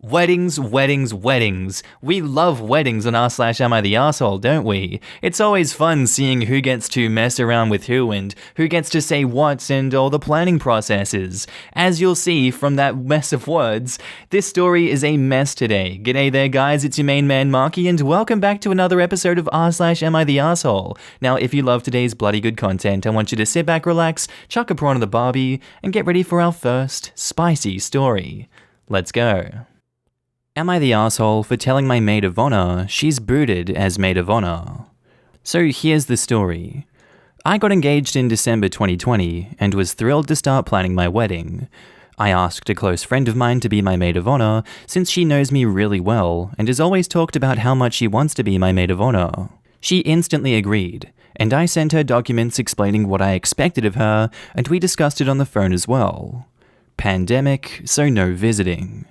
Weddings, weddings, weddings. We love weddings on r/AmITheA, don't we? It's always fun seeing who gets to mess around with who and who gets to say what and all the planning processes. As you'll see from that mess of words, this story is a mess today. G'day there guys, it's your main man Markee and welcome back to another episode of r/AmITheA. Now if you love today's bloody good content, I want you to sit back, relax, chuck a prawn on the barbie, and get ready for our first spicy story. Let's go. Am I the asshole for telling my maid of honor she's booted as maid of honor? So here's the story. I got engaged in December 2020 and was thrilled to start planning my wedding. I asked a close friend of mine to be my maid of honor since she knows me really well and has always talked about how much she wants to be my maid of honor. She instantly agreed, and I sent her documents explaining what I expected of her, and we discussed it on the phone as well. Pandemic, so no visiting.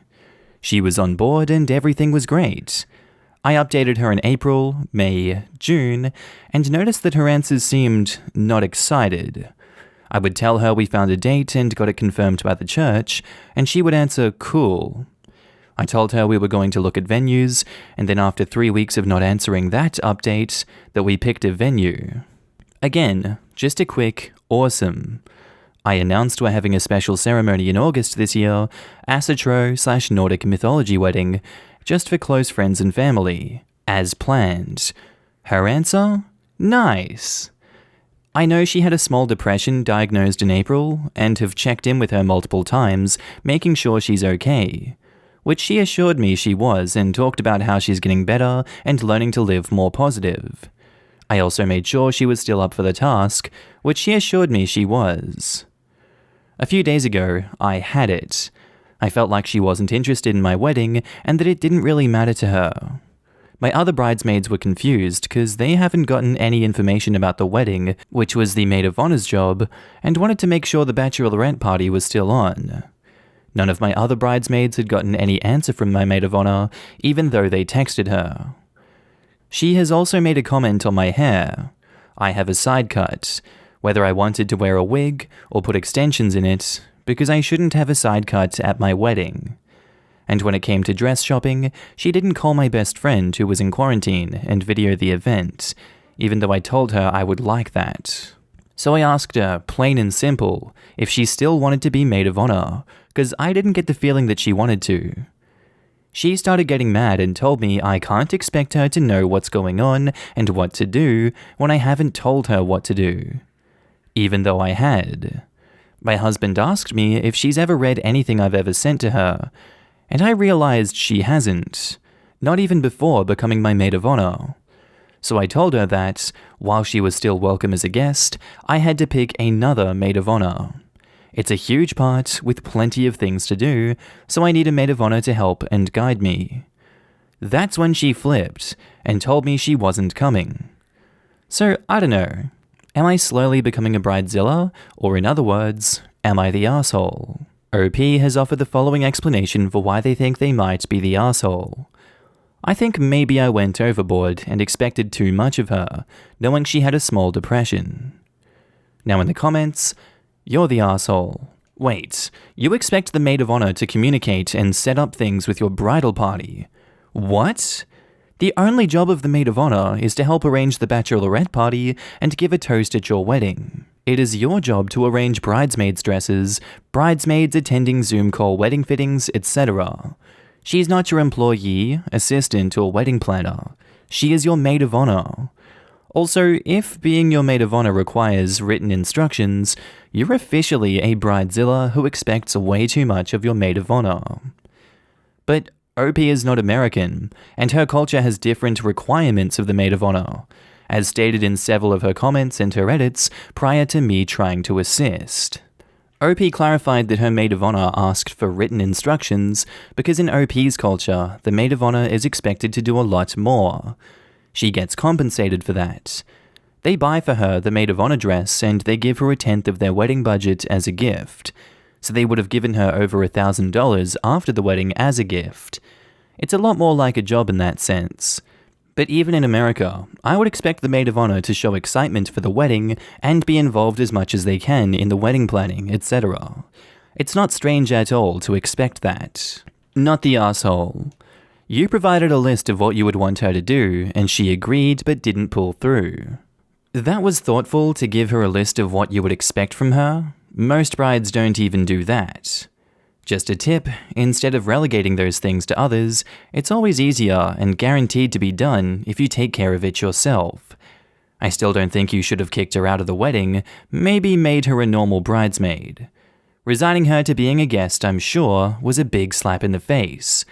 She was on board and everything was great. I updated her in April, May, June, and noticed that her answers seemed not excited. I would tell her we found a date and got it confirmed by the church, and she would answer, cool. I told her we were going to look at venues, and then after 3 weeks of not answering that update, that we picked a venue. Again, just a quick awesome. I announced we're having a special ceremony in August this year, AITA/Nordic mythology wedding, just for close friends and family, as planned. Her answer? Nice. I know she had a small depression diagnosed in April, and have checked in with her multiple times, making sure she's okay. Which she assured me she was and talked about how she's getting better and learning to live more positive. I also made sure she was still up for the task, which she assured me she was. A few days ago, I had it. I felt like she wasn't interested in my wedding and that it didn't really matter to her. My other bridesmaids were confused because they haven't gotten any information about the wedding, which was the maid of honor's job, and wanted to make sure the bachelorette party was still on. None of my other bridesmaids had gotten any answer from my maid of honor, even though they texted her. She has also made a comment on my hair. I have a side cut. Whether I wanted to wear a wig or put extensions in it, because I shouldn't have a side cut at my wedding. And when it came to dress shopping, she didn't call my best friend who was in quarantine and video the event, even though I told her I would like that. So I asked her, plain and simple, if she still wanted to be maid of honor, because I didn't get the feeling that she wanted to. She started getting mad and told me I can't expect her to know what's going on and what to do when I haven't told her what to do. Even though I had. My husband asked me if she's ever read anything I've ever sent to her, and I realized she hasn't, not even before becoming my maid of honor. So I told her that, while she was still welcome as a guest, I had to pick another maid of honor. It's a huge part with plenty of things to do, so I need a maid of honor to help and guide me. That's when she flipped and told me she wasn't coming. So I don't know. Am I slowly becoming a bridezilla? Or in other words, am I the asshole? OP has offered the following explanation for why they think they might be the asshole. I think maybe I went overboard and expected too much of her, knowing she had a small depression. Now in the comments, you're the asshole. Wait, you expect the maid of honor to communicate and set up things with your bridal party? What? The only job of the maid of honor is to help arrange the bachelorette party and give a toast at your wedding. It is your job to arrange bridesmaids' dresses, bridesmaids attending Zoom call wedding fittings, etc. She's not your employee, assistant, or wedding planner. She is your maid of honor. Also, if being your maid of honor requires written instructions, you're officially a bridezilla who expects way too much of your maid of honor. But OP is not American, and her culture has different requirements of the maid of honor, as stated in several of her comments and her edits prior to me trying to assist. OP clarified that her maid of honor asked for written instructions because in OP's culture, the maid of honor is expected to do a lot more. She gets compensated for that. They buy for her the maid of honor dress and they give her 1/10 of their wedding budget as a gift. So they would have given her over $1,000 after the wedding as a gift. It's a lot more like a job in that sense. But even in America, I would expect the maid of honor to show excitement for the wedding and be involved as much as they can in the wedding planning, etc. It's not strange at all to expect that. Not the asshole. You provided a list of what you would want her to do, and she agreed but didn't pull through. That was thoughtful to give her a list of what you would expect from her. Most brides don't even do that. Just a tip, instead of relegating those things to others, it's always easier and guaranteed to be done if you take care of it yourself. I still don't think you should have kicked her out of the wedding, maybe made her a normal bridesmaid. Resigning her to being a guest, I'm sure, was a big slap in the face.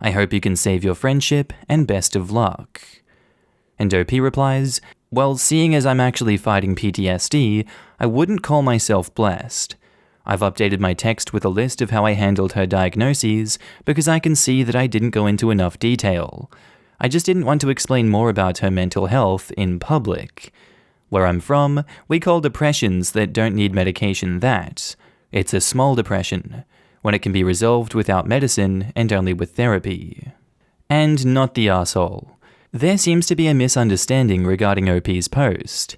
I hope you can save your friendship, and best of luck. And OP replies, well, seeing as I'm actually fighting PTSD, I wouldn't call myself blessed. I've updated my text with a list of how I handled her diagnoses because I can see that I didn't go into enough detail. I just didn't want to explain more about her mental health in public. Where I'm from, we call depressions that don't need medication that. It's a small depression, when it can be resolved without medicine and only with therapy. And not the asshole. There seems to be a misunderstanding regarding OP's post.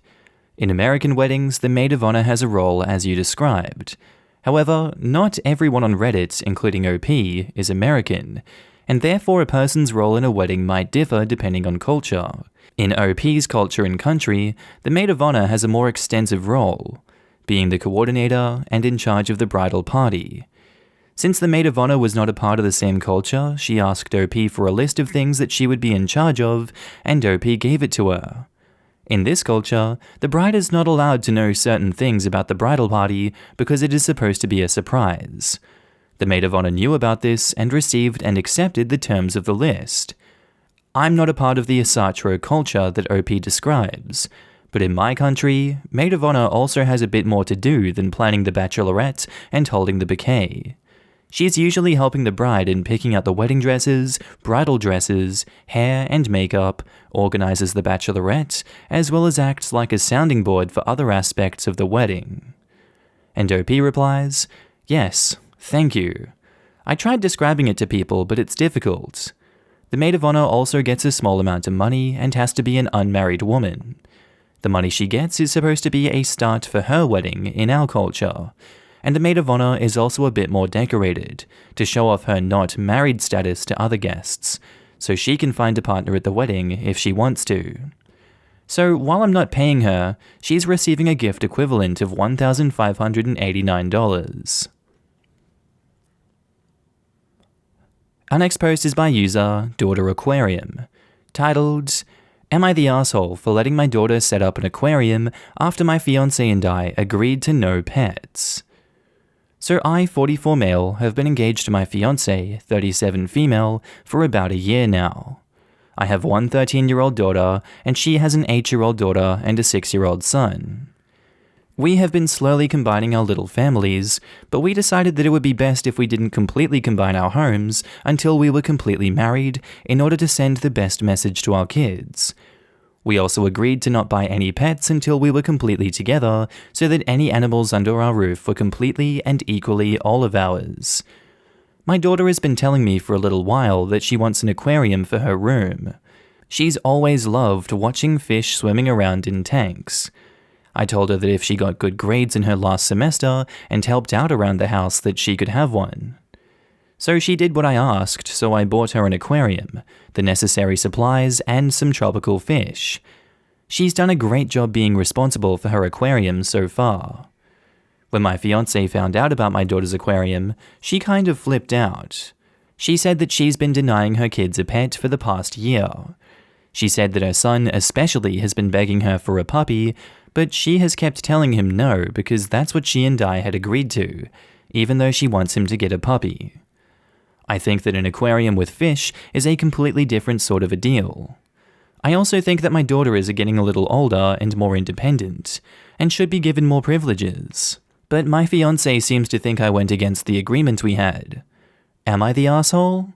In American weddings, the maid of honor has a role as you described. However, not everyone on Reddit, including OP, is American, and therefore a person's role in a wedding might differ depending on culture. In OP's culture and country, the maid of honor has a more extensive role, being the coordinator and in charge of the bridal party. Since the maid of honor was not a part of the same culture, she asked OP for a list of things that she would be in charge of, and OP gave it to her. In this culture, the bride is not allowed to know certain things about the bridal party because it is supposed to be a surprise. The maid of honor knew about this and received and accepted the terms of the list. I'm not a part of the Asatro culture that OP describes, but in my country, maid of honor also has a bit more to do than planning the bachelorette and holding the bouquet. She's usually helping the bride in picking out the wedding dresses, bridal dresses, hair and makeup, organizes the bachelorette, as well as acts like a sounding board for other aspects of the wedding. And OP replies, yes, thank you. I tried describing it to people, but it's difficult. The maid of honor also gets a small amount of money and has to be an unmarried woman. The money she gets is supposed to be a start for her wedding in our culture. And the maid of honor is also a bit more decorated, to show off her not married status to other guests, so she can find a partner at the wedding if she wants to. So while I'm not paying her, she's receiving a gift equivalent of $1,589. Our next post is by user Daughter Aquarium, titled, Am I the asshole for letting my daughter set up an aquarium after my fiancé and I agreed to no pets? So I, 44 male, have been engaged to my fiancé, 37 female, for about a year now. I have one 13-year-old daughter, and she has an 8-year-old daughter and a 6-year-old son. We have been slowly combining our little families, but we decided that it would be best if we didn't completely combine our homes until we were completely married in order to send the best message to our kids. We also agreed to not buy any pets until we were completely together, so that any animals under our roof were completely and equally all of ours. My daughter has been telling me for a little while that she wants an aquarium for her room. She's always loved watching fish swimming around in tanks. I told her that if she got good grades in her last semester and helped out around the house that she could have one. So she did what I asked, so I bought her an aquarium, the necessary supplies, and some tropical fish. She's done a great job being responsible for her aquarium so far. When my fiancé found out about my daughter's aquarium, she kind of flipped out. She said that she's been denying her kids a pet for the past year. She said that her son especially has been begging her for a puppy, but she has kept telling him no because that's what she and I had agreed to, even though she wants him to get a puppy. I think that an aquarium with fish is a completely different sort of a deal. I also think that my daughter is getting a little older and more independent, and should be given more privileges. But my fiancé seems to think I went against the agreement we had. Am I the asshole?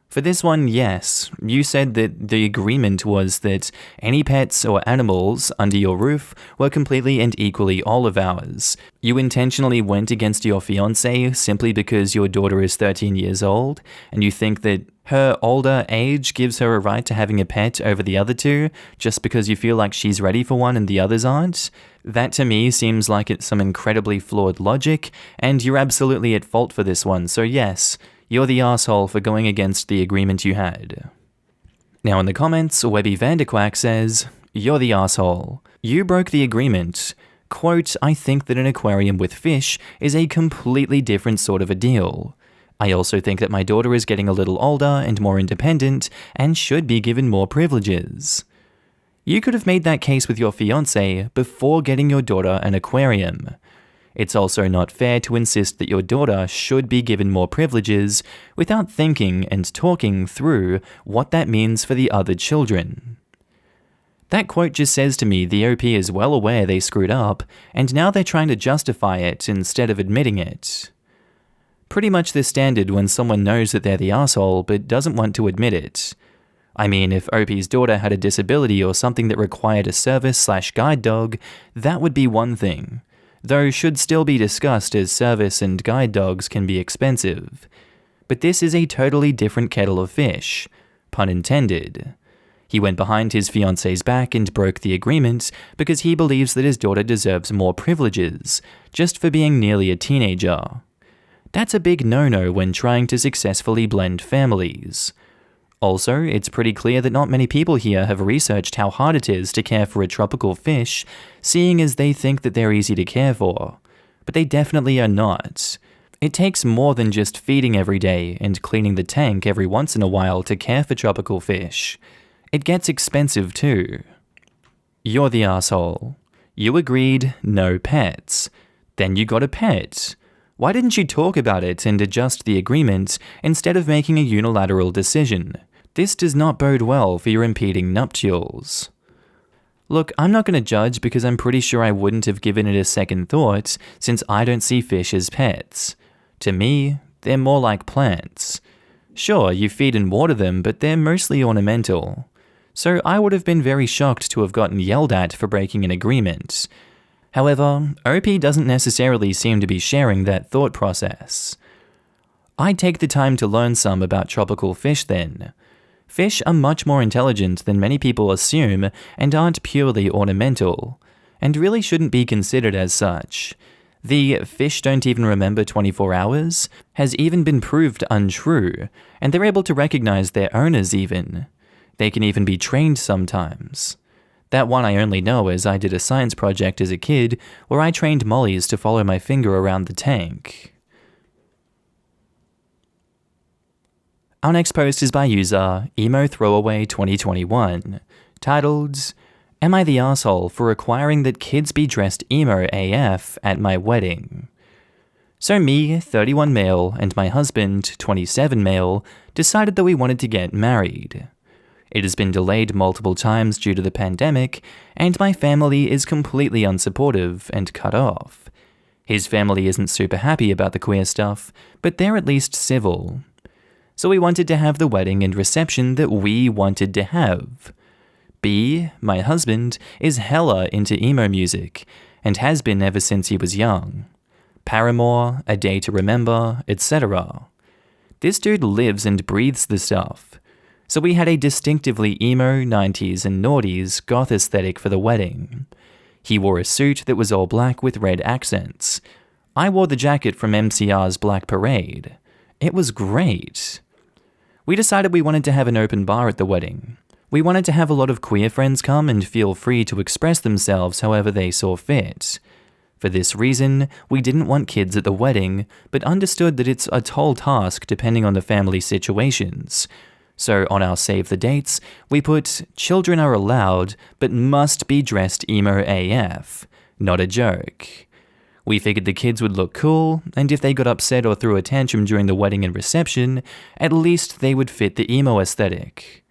For this one, yes. You said that the agreement was that any pets or animals under your roof were completely and equally all of ours. You intentionally went against your fiancé simply because your daughter is 13 years old, and you think that her older age gives her a right to having a pet over the other two, just because you feel like she's ready for one and the others aren't? That to me seems like it's some incredibly flawed logic, and you're absolutely at fault for this one, so yes, You're the asshole for going against the agreement you had. Now in the comments, Webby Vanderquack says, you're the asshole. You broke the agreement. Quote, I think that an aquarium with fish is a completely different sort of a deal. I also think that my daughter is getting a little older and more independent and should be given more privileges. You could have made that case with your fiancé before getting your daughter an aquarium. It's also not fair to insist that your daughter should be given more privileges without thinking and talking through what that means for the other children. That quote just says to me the OP is well aware they screwed up, and now they're trying to justify it instead of admitting it. Pretty much the standard when someone knows that they're the asshole but doesn't want to admit it. I mean, if OP's daughter had a disability or something that required a service/guide dog, that would be one thing, though should still be discussed as service and guide dogs can be expensive. But this is a totally different kettle of fish, pun intended. He went behind his fiancé's back and broke the agreement because he believes that his daughter deserves more privileges, just for being nearly a teenager. That's a big no-no when trying to successfully blend families. Also, it's pretty clear that not many people here have researched how hard it is to care for a tropical fish, seeing as they think that they're easy to care for. But they definitely are not. It takes more than just feeding every day and cleaning the tank every once in a while to care for tropical fish. It gets expensive too. You're the asshole. You agreed, no pets. Then you got a pet. Why didn't you talk about it and adjust the agreement instead of making a unilateral decision? This does not bode well for your impending nuptials. Look, I'm not going to judge because I'm pretty sure I wouldn't have given it a second thought since I don't see fish as pets. To me, they're more like plants. Sure, you feed and water them, but they're mostly ornamental. So I would have been very shocked to have gotten yelled at for breaking an agreement. However, OP doesn't necessarily seem to be sharing that thought process. I'd take the time to learn some about tropical fish then. Fish are much more intelligent than many people assume and aren't purely ornamental, and really shouldn't be considered as such. The fish don't even remember 24 hours has even been proved untrue, and they're able to recognize their owners even. They can even be trained sometimes. That one I only know as I did a science project as a kid where I trained mollies to follow my finger around the tank. Our next post is by user EmoThrowaway2021, titled, Am I the asshole for requiring that kids be dressed emo AF at my wedding? So me, 31 male, and my husband, 27 male, decided that we wanted to get married. It has been delayed multiple times due to the pandemic, and my family is completely unsupportive and cut off. His family isn't super happy about the queer stuff, but they're at least civil. So we wanted to have the wedding and reception that we wanted to have. B, my husband, is hella into emo music, and has been ever since he was young. Paramore, A Day to Remember, etc. This dude lives and breathes the stuff. So we had a distinctively emo, 90s and noughties goth aesthetic for the wedding. He wore a suit that was all black with red accents. I wore the jacket from MCR's Black Parade. It was great. We decided we wanted to have an open bar at the wedding. We wanted to have a lot of queer friends come and feel free to express themselves however they saw fit. For this reason, we didn't want kids at the wedding, but understood that it's a tall task depending on the family situations. So on our save the dates, we put, children are allowed, but must be dressed emo AF. Not a joke. We figured the kids would look cool, and if they got upset or threw a tantrum during the wedding and reception, at least they would fit the emo aesthetic.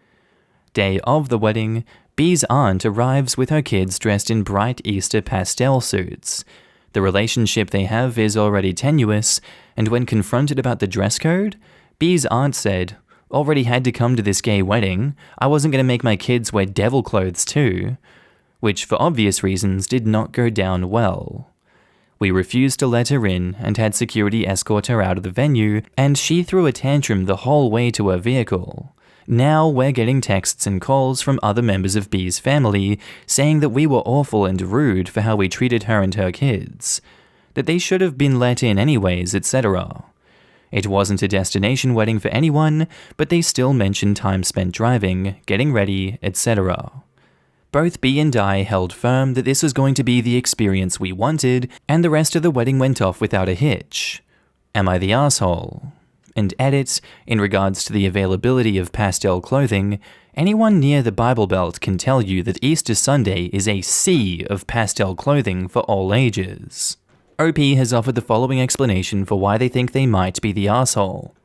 Day of the wedding, B's aunt arrives with her kids dressed in bright Easter pastel suits. The relationship they have is already tenuous, and when confronted about the dress code, B's aunt said, already had to come to this gay wedding, I wasn't going to make my kids wear devil clothes too, which for obvious reasons did not go down well. We refused to let her in and had security escort her out of the venue, and she threw a tantrum the whole way to her vehicle. Now we're getting texts and calls from other members of B's family saying that we were awful and rude for how we treated her and her kids, that they should have been let in anyways, etc. It wasn't a destination wedding for anyone, but they still mentioned time spent driving, getting ready, etc. Both B and I held firm that this was going to be the experience we wanted, and the rest of the wedding went off without a hitch. Am I the asshole? And edit, in regards to the availability of pastel clothing, anyone near the Bible Belt can tell you that Easter Sunday is a sea of pastel clothing for all ages. OP has offered the following explanation for why they think they might be the asshole.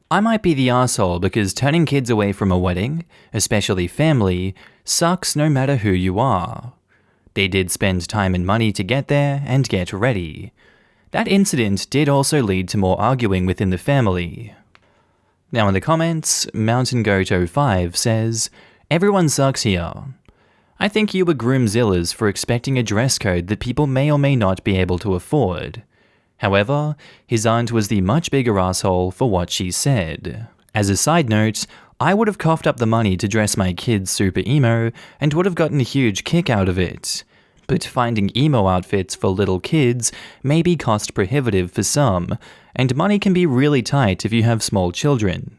I might be the asshole because turning kids away from a wedding, especially family, sucks no matter who you are. They did spend time and money to get there and get ready. That incident did also lead to more arguing within the family. Now in the comments, MountainGoat05 says, "Everyone sucks here. I think you were groomzillas for expecting a dress code that people may or may not be able to afford. However, his aunt was the much bigger asshole for what she said. As a side note, I would have coughed up the money to dress my kids super emo and would have gotten a huge kick out of it. But finding emo outfits for little kids may be cost prohibitive for some, and money can be really tight if you have small children.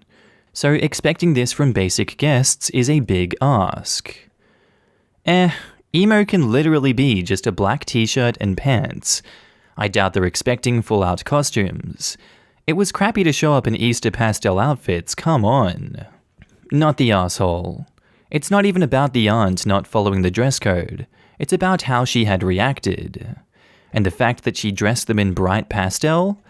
So expecting this from basic guests is a big ask." Emo can literally be just a black t-shirt and pants. I doubt they're expecting full-out costumes. It was crappy to show up in Easter pastel outfits, come on. Not the asshole. It's not even about the aunt not following the dress code. It's about how she had reacted. And the fact that she dressed them in bright pastel?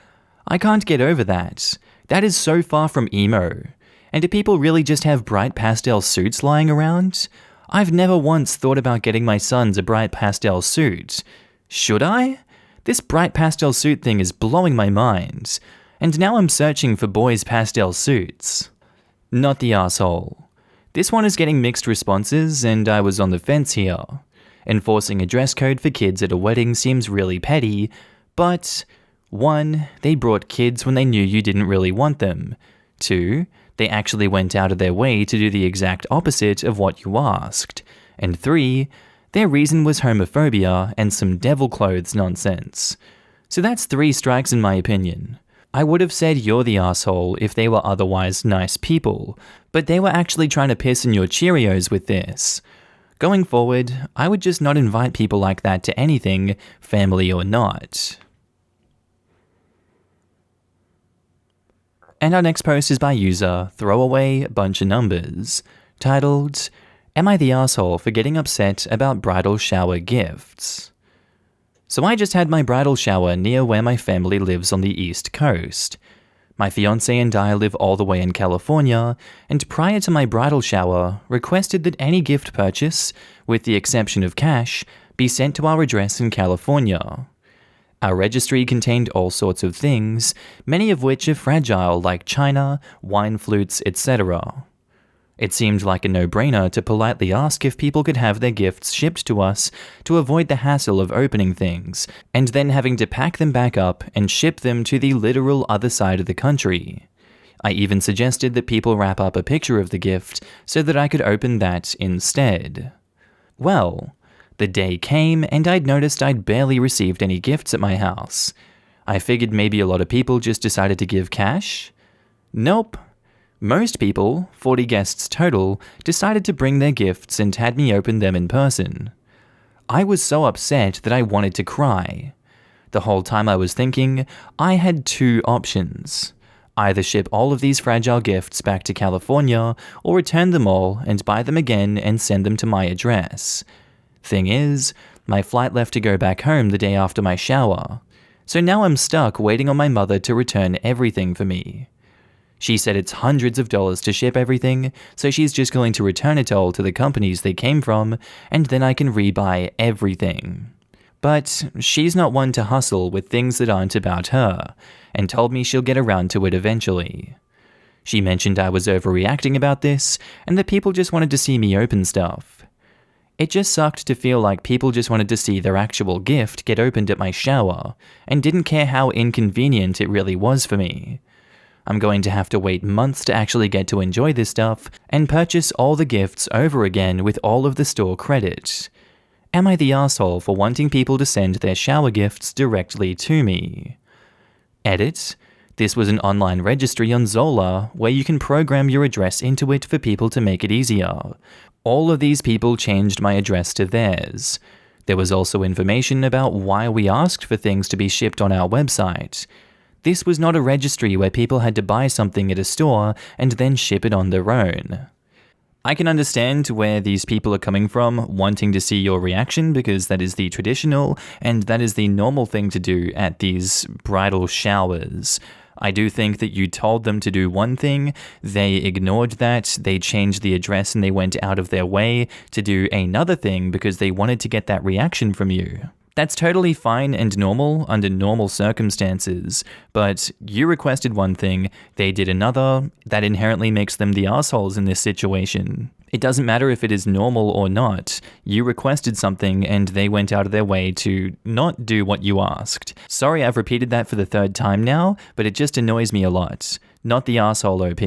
I can't get over that. That is so far from emo. And do people really just have bright pastel suits lying around? I've never once thought about getting my sons a bright pastel suit. Should I? This bright pastel suit thing is blowing my mind. And now I'm searching for boys' pastel suits. Not the asshole. This one is getting mixed responses, and I was on the fence here. Enforcing a dress code for kids at a wedding seems really petty, but 1. They brought kids when they knew you didn't really want them. 2. They actually went out of their way to do the exact opposite of what you asked. And 3. Their reason was homophobia and some devil clothes nonsense. So that's 3 strikes in my opinion. I would have said you're the asshole if they were otherwise nice people, but they were actually trying to piss in your Cheerios with this. Going forward, I would just not invite people like that to anything, family or not. And our next post is by user Throwaway Bunch of Numbers, titled, "Am I the asshole for getting upset about bridal shower gifts?" So I just had my bridal shower near where my family lives on the East Coast. My fiancé and I live all the way in California, and prior to my bridal shower, requested that any gift purchase, with the exception of cash, be sent to our address in California. Our registry contained all sorts of things, many of which are fragile like china, wine flutes, etc. It seemed like a no-brainer to politely ask if people could have their gifts shipped to us to avoid the hassle of opening things, and then having to pack them back up and ship them to the literal other side of the country. I even suggested that people wrap up a picture of the gift so that I could open that instead. Well, the day came and I'd noticed I'd barely received any gifts at my house. I figured maybe a lot of people just decided to give cash? Nope. Most people, 40 guests total, decided to bring their gifts and had me open them in person. I was so upset that I wanted to cry. The whole time I was thinking, I had 2 options. Either ship all of these fragile gifts back to California, or return them all and buy them again and send them to my address. Thing is, my flight left to go back home the day after my shower. So now I'm stuck waiting on my mother to return everything for me. She said it's hundreds of dollars to ship everything, so she's just going to return it all to the companies they came from, and then I can rebuy everything. But she's not one to hustle with things that aren't about her, and told me she'll get around to it eventually. She mentioned I was overreacting about this, and that people just wanted to see me open stuff. It just sucked to feel like people just wanted to see their actual gift get opened at my shower, and didn't care how inconvenient it really was for me. I'm going to have to wait months to actually get to enjoy this stuff, and purchase all the gifts over again with all of the store credit. Am I the asshole for wanting people to send their shower gifts directly to me? Edit. This was an online registry on Zola where you can program your address into it for people to make it easier. All of these people changed my address to theirs. There was also information about why we asked for things to be shipped on our website. This was not a registry where people had to buy something at a store and then ship it on their own. I can understand where these people are coming from, wanting to see your reaction because that is the traditional and that is the normal thing to do at these bridal showers. I do think that you told them to do one thing, they ignored that, they changed the address and they went out of their way to do another thing because they wanted to get that reaction from you. That's totally fine and normal under normal circumstances, but you requested one thing, they did another, that inherently makes them the assholes in this situation. It doesn't matter if it is normal or not, you requested something and they went out of their way to not do what you asked. Sorry I've repeated that for the third time now, but it just annoys me a lot. Not the asshole OP.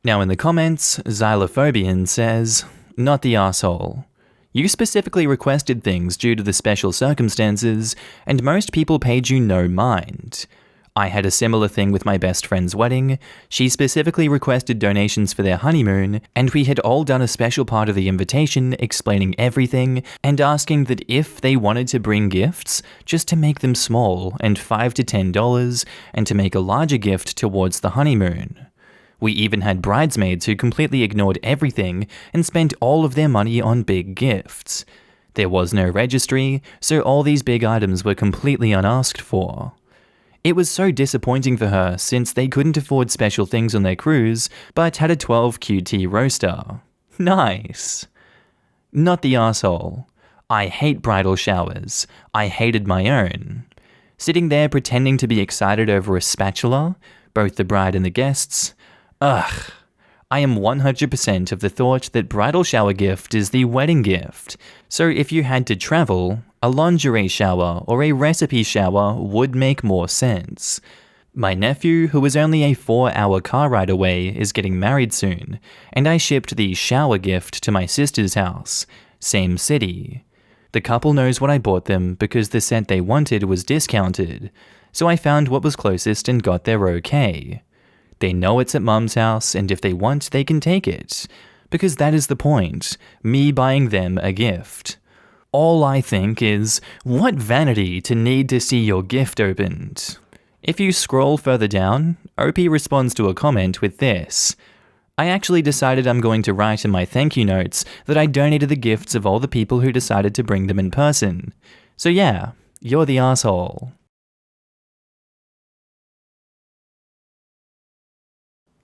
Now in the comments, Xylophobian says, not the asshole. You specifically requested things due to the special circumstances, and most people paid you no mind. I had a similar thing with my best friend's wedding. She specifically requested donations for their honeymoon, and we had all done a special part of the invitation explaining everything and asking that if they wanted to bring gifts, just to make them small and $5 to $10, and to make a larger gift towards the honeymoon. We even had bridesmaids who completely ignored everything and spent all of their money on big gifts. There was no registry, so all these big items were completely unasked for. It was so disappointing for her since they couldn't afford special things on their cruise, but had a 12 QT roaster. Nice. Not the asshole. I hate bridal showers. I hated my own. Sitting there pretending to be excited over a spatula, both the bride and the guests. Ugh. I am 100% of the thought that bridal shower gift is the wedding gift. So if you had to travel, a lingerie shower or a recipe shower would make more sense. My nephew, who is only a 4-hour car ride away, is getting married soon, and I shipped the shower gift to my sister's house. Same city. The couple knows what I bought them because the set they wanted was discounted, so I found what was closest and got their okay. They know it's at Mum's house, and if they want, they can take it. Because that is the point, me buying them a gift. All I think is, what vanity to need to see your gift opened. If you scroll further down, OP responds to a comment with this. I actually decided I'm going to write in my thank you notes that I donated the gifts of all the people who decided to bring them in person. So yeah, you're the asshole.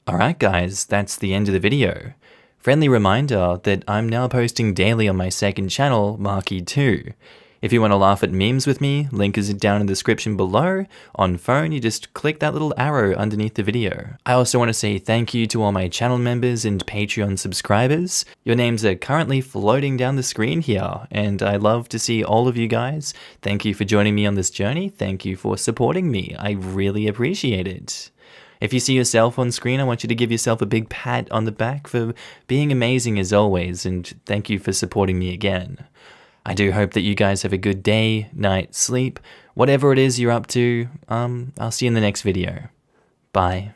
Alright guys, that's the end of the video. Friendly reminder that I'm now posting daily on my second channel, Markee 2. If you want to laugh at memes with me, link is down in the description below. On phone, you just click that little arrow underneath the video. I also want to say thank you to all my channel members and Patreon subscribers. Your names are currently floating down the screen here, and I love to see all of you guys. Thank you for joining me on this journey. Thank you for supporting me. I really appreciate it. If you see yourself on screen, I want you to give yourself a big pat on the back for being amazing as always, and thank you for supporting me again. I do hope that you guys have a good day, night, sleep, whatever it is you're up to. I'll see you in the next video. Bye.